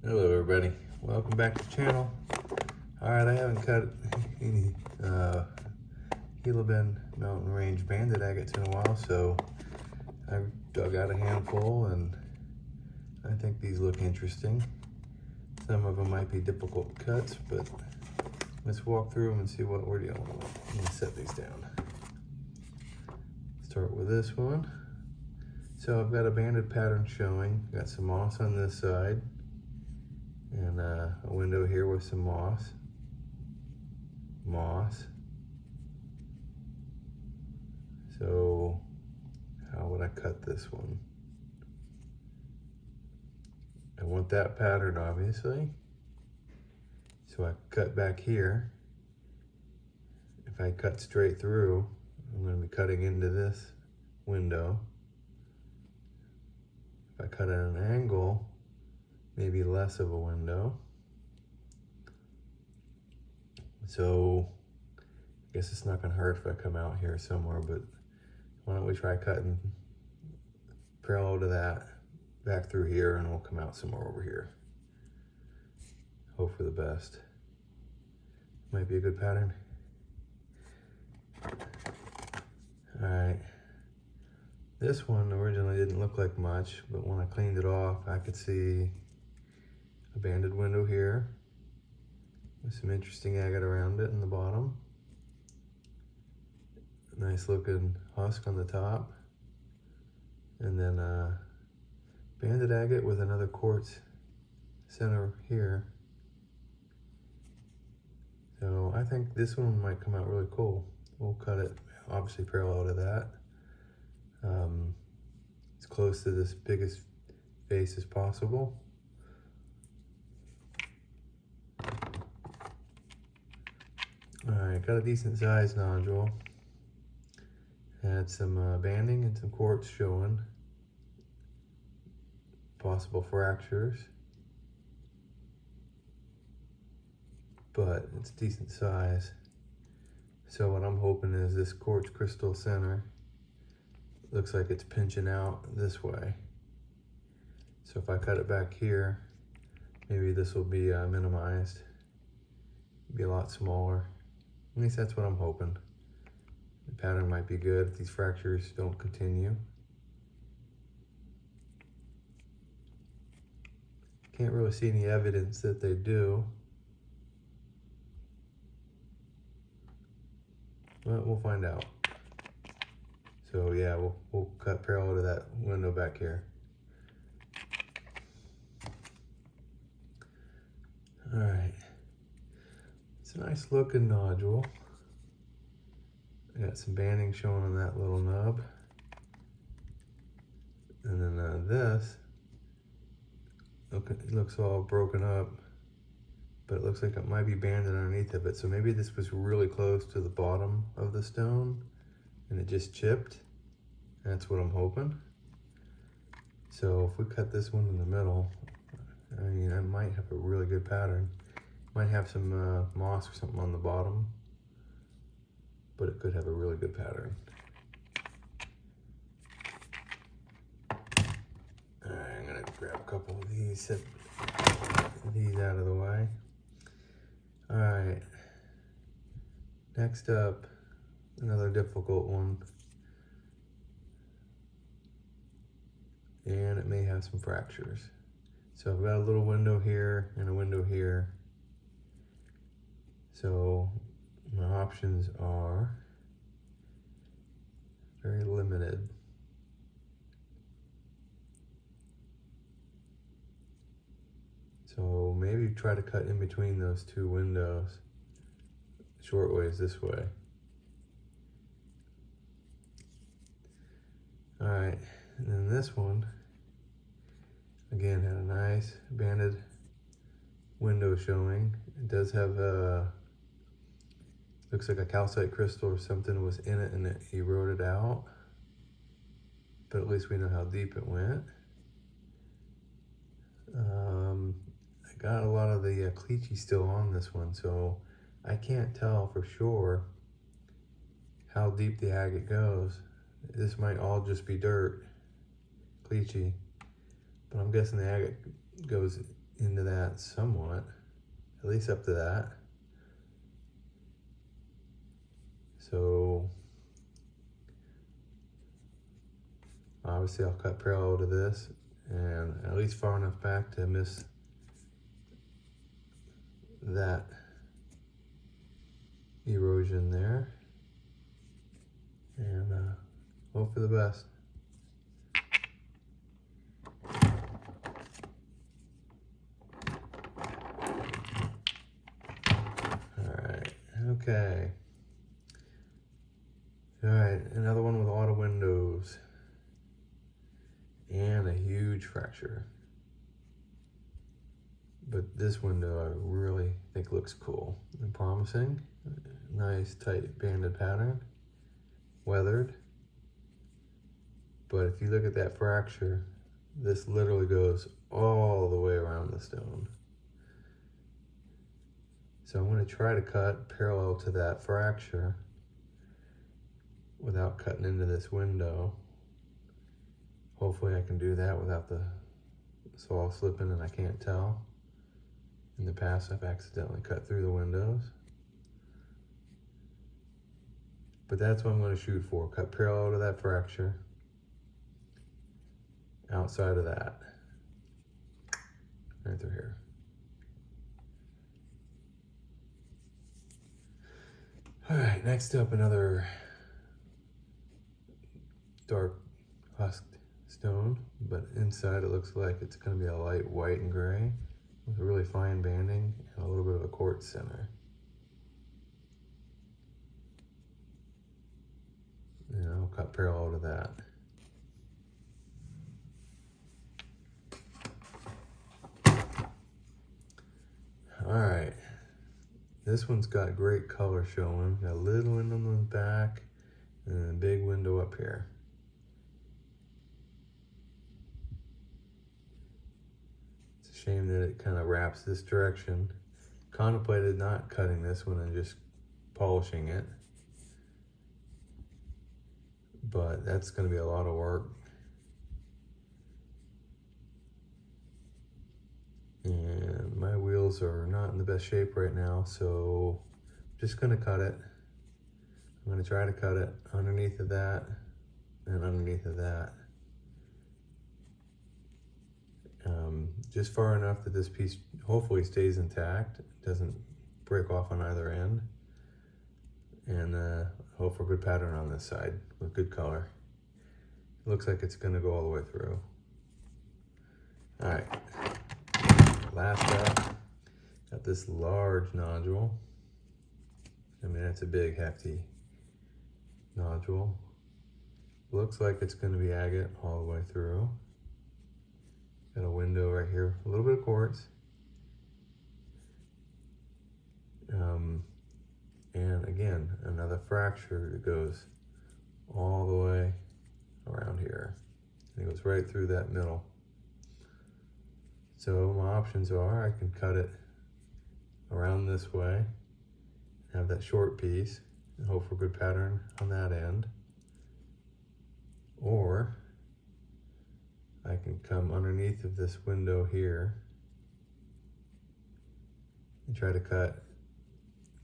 Hello everybody, welcome back to the channel. Alright, I haven't cut any Helibin Mountain Range banded agates in a while, so I dug out a handful and I think these look interesting. Some of them might be difficult cuts, but let's walk through them and see what we're dealing with. Let me set these down. Start with this one. So I've got a banded pattern showing, got some moss on this side, and a window here with some moss. So how would I cut this one? I want that pattern, obviously. So I cut back here. If I cut straight through, I'm going to be cutting into this window. If I cut at an angle, maybe less of a window. So I guess it's not gonna hurt if I come out here somewhere, but why don't we try cutting parallel to that back through here, and we'll come out somewhere over here. Hope for the best. Might be a good pattern. All right. This one originally didn't look like much, but when I cleaned it off, I could see a banded window here with some interesting agate around it in the bottom. Nice looking husk on the top. And then banded agate with another quartz center here. So I think this one might come out really cool. We'll cut it obviously parallel to that. As close to this biggest face as possible. Alright, got a decent sized nodule. Had some banding and some quartz showing. Possible fractures. But it's decent size. So what I'm hoping is this quartz crystal center looks like it's pinching out this way. So if I cut it back here, maybe this will be minimized. Be a lot smaller. At least that's what I'm hoping. The pattern might be good if these fractures don't continue. Can't really see any evidence that they do. But we'll find out. So yeah, we'll cut parallel to that window back here. All right, it's a nice looking nodule. I got some banding showing on that little nub. And then this, it looks all broken up, but it looks like it might be banded underneath of it. So maybe this was really close to the bottom of the stone and it just chipped. That's what I'm hoping. So if we cut this one in the middle, I mean, I might have a really good pattern. Might have some moss or something on the bottom, but it could have a really good pattern. All right, I'm gonna grab a couple of these, set these out of the way. All right, next up, another difficult one. And it may have some fractures. So I've got a little window here and a window here. So my options are very limited. So maybe try to cut in between those two windows. Short ways this way. All right, and then this one, again, had a nice banded window showing. It does have looks like a calcite crystal or something was in it and it eroded out. But at least we know how deep it went. I got a lot of the cleachy still on this one, so I can't tell for sure how deep the agate goes. This might all just be dirt, cleachy, but I'm guessing the agate goes into that somewhat, at least up to that. So obviously I'll cut parallel to this and at least far enough back to miss that erosion there, and hope for the best. Alright, okay. Alright, another one with a lot of windows and a huge fracture. But this window I really think looks cool and promising. Nice tight banded pattern, weathered. But if you look at that fracture, this literally goes all the way around the stone. So I'm going to try to cut parallel to that fracture without cutting into this window. Hopefully I can do that without the saw slipping and I can't tell. In the past I've accidentally cut through the windows. But that's what I'm going to shoot for, cut parallel to that fracture, outside of that, right through here. All right, next up, another dark husked stone, but inside it looks like it's going to be a light white and gray with a really fine banding and a little bit of a quartz center. And I'll cut parallel to that. All right, this one's got great color showing. Got a little window on the back and a big window up here. It's a shame that it kind of wraps this direction. Contemplated not cutting this one and just polishing it, but that's going to be a lot of work. And my wheels are not in the best shape right now, so I'm just going to cut it. I'm going to try to cut it underneath of that and underneath of that. Just far enough that this piece hopefully stays intact, doesn't break off on either end. And hope for a good pattern on this side with good color. It looks like it's going to go all the way through. All right. Last up, got this large nodule. I mean, that's a big, hefty nodule. Looks like it's going to be agate all the way through. Got a window right here, a little bit of quartz. And again, another fracture that goes all the way around here. And it goes right through that middle. So my options are, I can cut it around this way, have that short piece, and hope for a good pattern on that end. Or I can come underneath of this window here and try to cut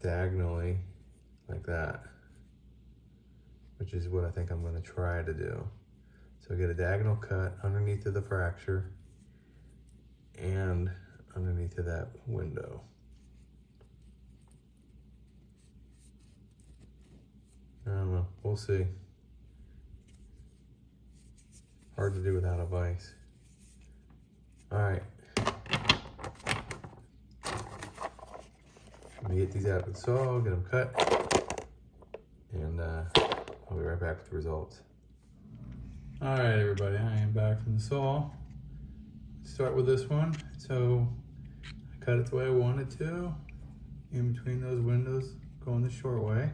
diagonally like that, which is what I think I'm going to try to do. So get a diagonal cut underneath of the fracture and underneath of that window. I don't know, we'll see. Hard to do without a vise. All right. Let me get these out of the saw, get them cut, and I'll be right back with the results. All right, everybody, I am back from the saw. Start with this one. So I cut it the way I wanted to, in between those windows, going the short way.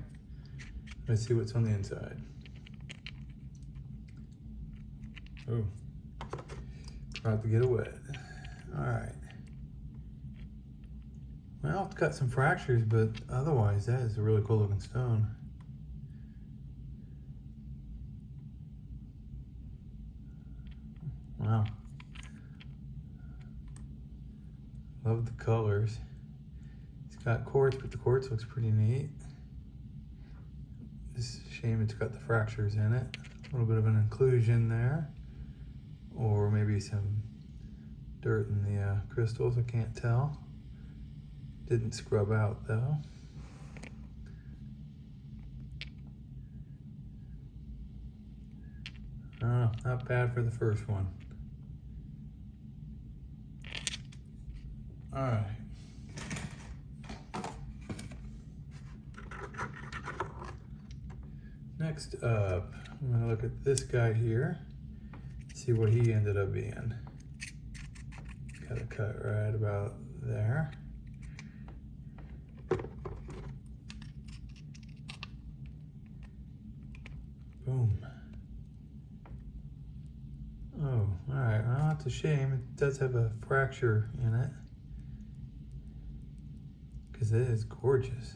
Let's see what's on the inside. Oh, about to get it wet. All right. Well, I've cut some fractures, but otherwise that is a really cool looking stone. Wow. Love the colors. It's got quartz, but the quartz looks pretty neat. It's a shame it's got the fractures in it. A little bit of an inclusion there. Or maybe some dirt in the crystals, I can't tell. Didn't scrub out though. Oh, not bad for the first one. All right. Next up, I'm gonna look at this guy here, see what he ended up being. Got a cut right about there. Boom. Oh, all right, well, that's a shame. It does have a fracture in it, because it is gorgeous.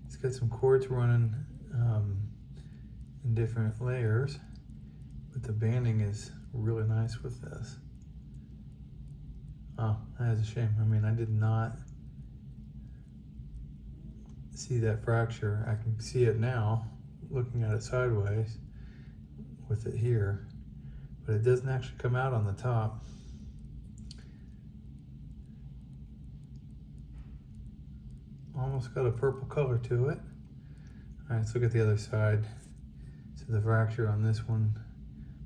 It's got some quartz running in different layers, but the banding is really nice with this. Oh, that is a shame. I mean, I did not see that fracture. I can see it now, looking at it sideways with it here, but it doesn't actually come out on the top. Almost got a purple color to it. All right, let's look at the other side. So the fracture on this one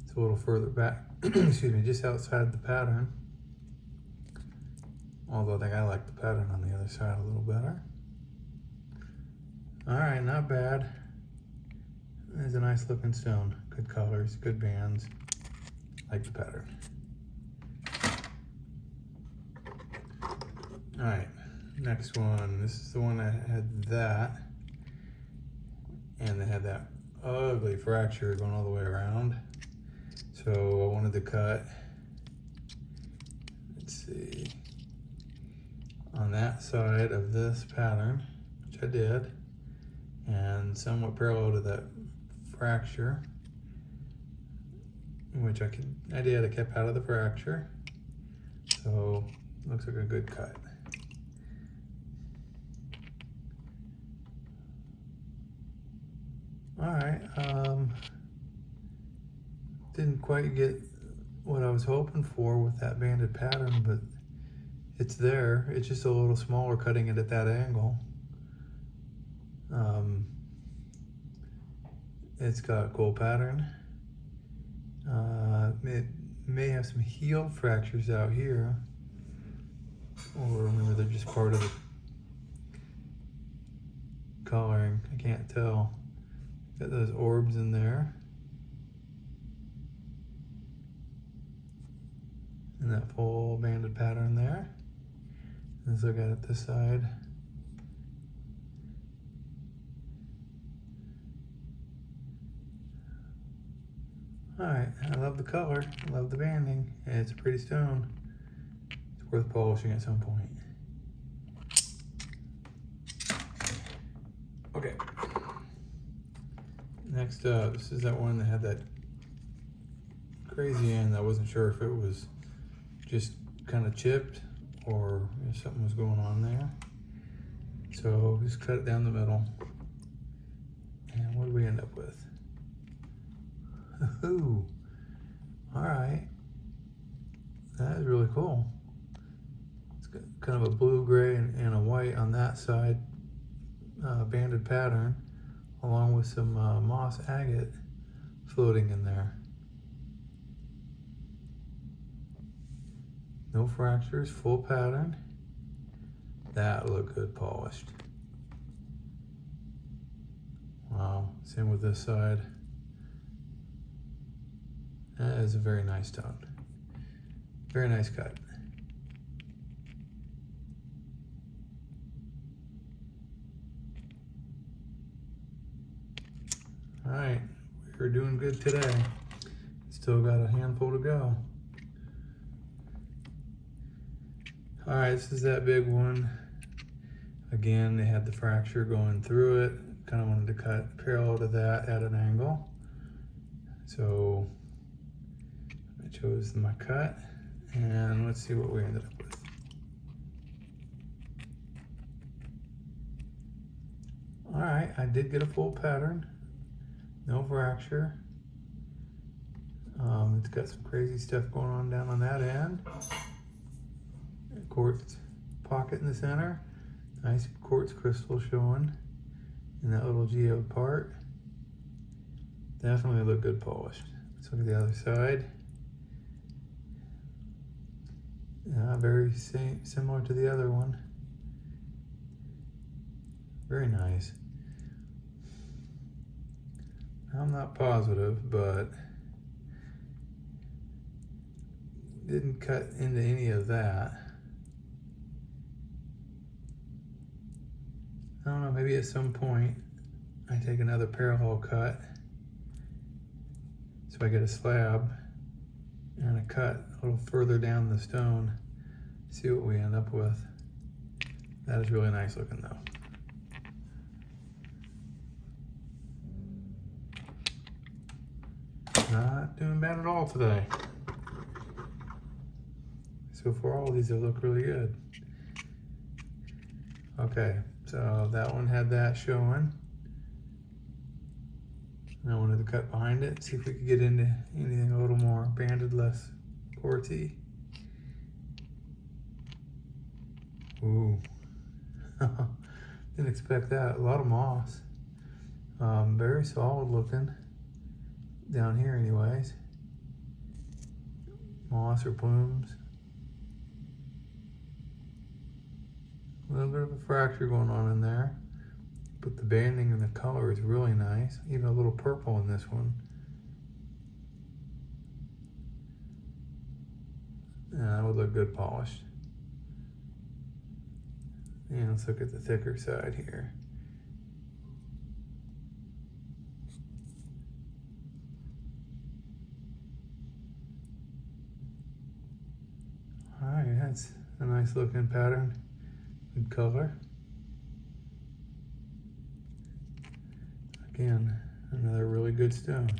is a little further back, excuse me, just outside the pattern. Although I think I like the pattern on the other side a little better. All right, not bad. It's a nice looking stone. Good colors, good bands. Like the pattern. All right, next one. This is the one that had that. And they had that ugly fracture going all the way around. So I wanted to cut, let's see, on that side of this pattern, which I did, and somewhat parallel to that fracture, which I did, I kept out of the fracture. So looks like a good cut. All right, didn't quite get what I was hoping for with that banded pattern, but it's there. It's just a little smaller cutting it at that angle. It's got a cool pattern. It may have some healed fractures out here, or maybe they're just part of the coloring. I can't tell. Got those orbs in there. And that full banded pattern there. Let's look at it this side. All right, I love the color, I love the banding, and it's a pretty stone. It's worth polishing at some point. Okay. Next up, this is that one that had that crazy end. I wasn't sure if it was just kind of chipped or if something was going on there. So just cut it down the middle. And what do we end up with? Ooh, all right. That is really cool. It's got kind of a blue, gray, and a white on that side, banded pattern, along with some moss agate floating in there. No fractures, full pattern. That looked good polished. Wow, same with this side. That is a very nice stone. Very nice cut. All right, we're doing good today. Still got a handful to go. All right, this is that big one. Again, they had the fracture going through it. Kind of wanted to cut parallel to that at an angle. So I chose my cut, and let's see what we ended up with. All right, I did get a full pattern. No fracture. It's got some crazy stuff going on down on that end. Quartz pocket in the center. Nice quartz crystal showing in that little geode part. Definitely look good polished. Let's look at the other side. Yeah, very similar to the other one. Very nice. I'm not positive, but didn't cut into any of that. I don't know, maybe at some point I take another parallel cut so I get a slab and a cut a little further down the stone, see what we end up with. That is really nice looking though. Not doing bad at all today. So far all these look really good. Okay, so that one had that showing. And I wanted to cut behind it, see if we could get into anything a little more banded, less quartzy. Ooh, didn't expect that. A lot of moss. Very solid looking. Down here anyways. Moss or plumes. A little bit of a fracture going on in there. But the banding and the color is really nice. Even a little purple in this one. Yeah, that would look good polished. And let's look at the thicker side here. Alright, that's a nice looking pattern. Good color. Again, another really good stone.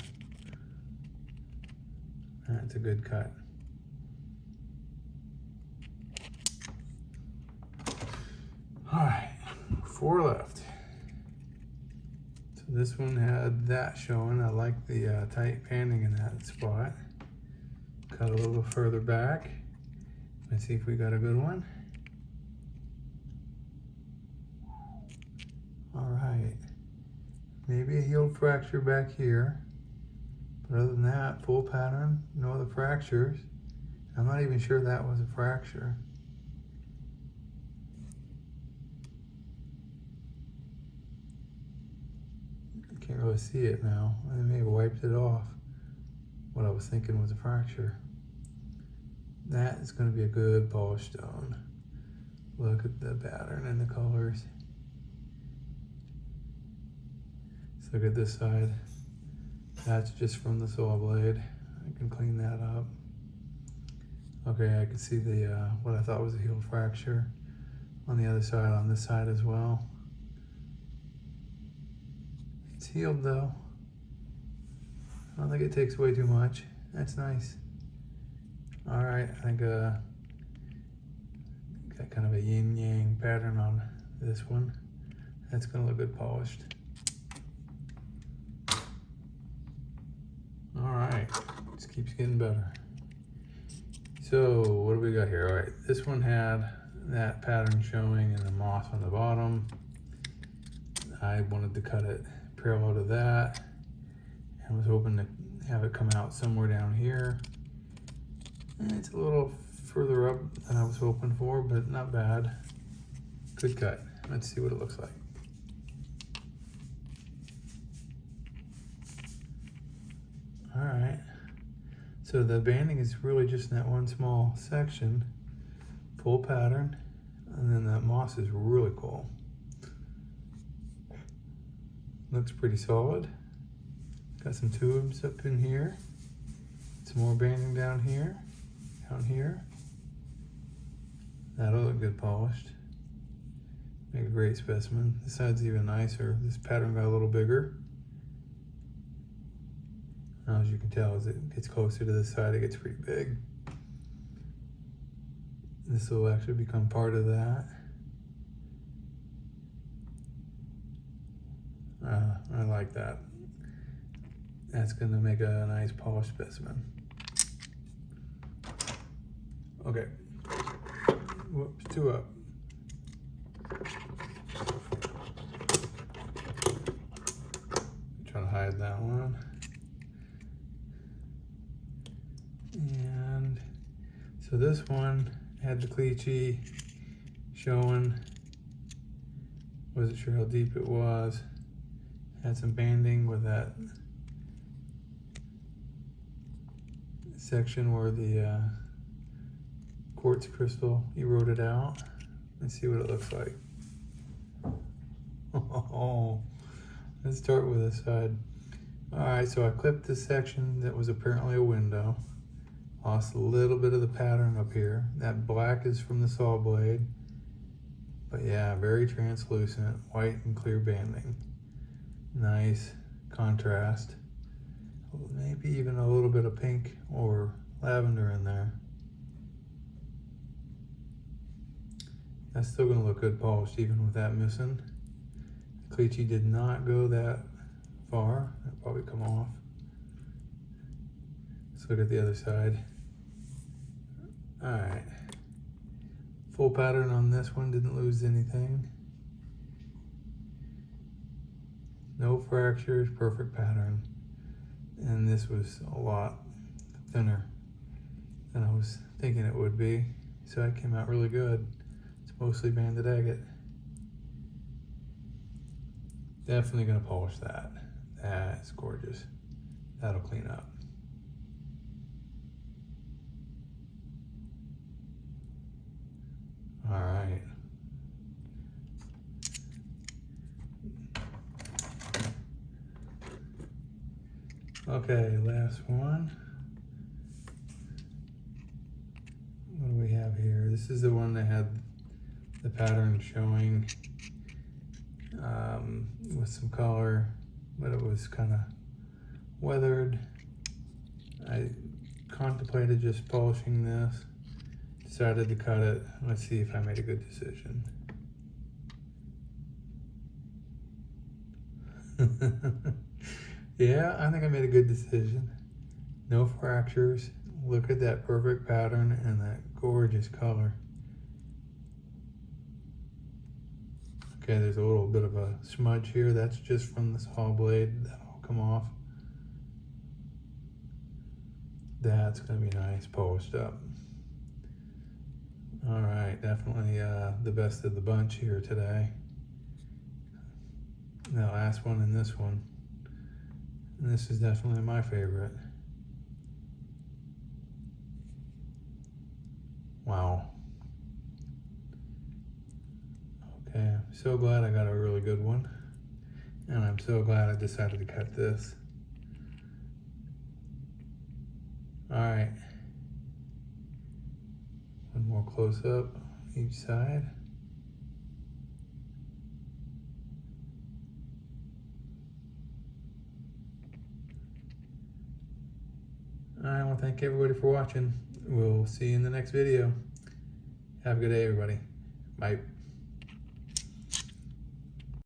That's a good cut. All right, 4 left. So this one had that showing. I like the tight panning in that spot. Cut a little further back. Let's see if we got a good one. All right. Maybe a healed fracture back here. But other than that, full pattern, no other fractures. I'm not even sure that was a fracture. I can't really see it now. I may have wiped it off. What I was thinking was a fracture. That is going to be a good polished stone. Look at the pattern and the colors. Let's look at this side. That's just from the saw blade. I can clean that up. Okay, I can see the what I thought was a healed fracture on the other side, on this side as well. It's healed though. I don't think it takes away too much. That's nice. All right, I think got kind of a yin-yang pattern on this one. That's gonna look good polished. All right, just keeps getting better. So what do we got here? All right, this one had that pattern showing and the moss on the bottom. I wanted to cut it parallel to that. I was hoping to have it come out somewhere down here. And it's a little further up than I was hoping for, but not bad. Good cut. Let's see what it looks like. All right. So the banding is really just in that one small section, full pattern, and then that moss is really cool. Looks pretty solid. Got some tubes up in here. Some more banding down here. Down here. That'll look good polished. Make a great specimen. This side's even nicer. This pattern got a little bigger. Now, as you can tell, as it gets closer to this side, it gets pretty big. This will actually become part of that. I like that. That's gonna make a nice polished specimen. Okay. Whoops, 2 up. Trying to hide that one. And so this one had the cleachy showing. Wasn't sure how deep it was. Had some banding with that section where the quartz crystal eroded out. Let's see what it looks like. Oh, let's start with this side. All right, so I clipped this section that was apparently a window. Lost a little bit of the pattern up here. That black is from the saw blade. But yeah, very translucent, white and clear banding. Nice contrast. Maybe even a little bit of pink or lavender in there. That's still gonna look good polished even with that missing. The cleachy did not go that far. It'll probably come off. Let's look at the other side. All right. Full pattern on this one, didn't lose anything. No fractures, perfect pattern. And this was a lot thinner than I was thinking it would be. So that came out really good. It's mostly banded agate. Definitely gonna polish that. That's gorgeous. That'll clean up. All right. Okay, last one. What do we have here? This is the one that had the pattern showing with some color, but it was kind of weathered. I contemplated just polishing this. Decided to cut it. Let's see if I made a good decision. Yeah, I think I made a good decision. No fractures. Look at that perfect pattern and that gorgeous color. Okay, there's a little bit of a smudge here. That's just from the saw blade. That'll come off. That's gonna be nice, polished up. All right, definitely the best of the bunch here today. The last one and this one. And this is definitely my favorite. Wow. Okay, I'm so glad I got a really good one. And I'm so glad I decided to cut this. All right. One more close up each side. All right, well, thank everybody for watching. We'll see you in the next video. Have a good day, everybody. Bye.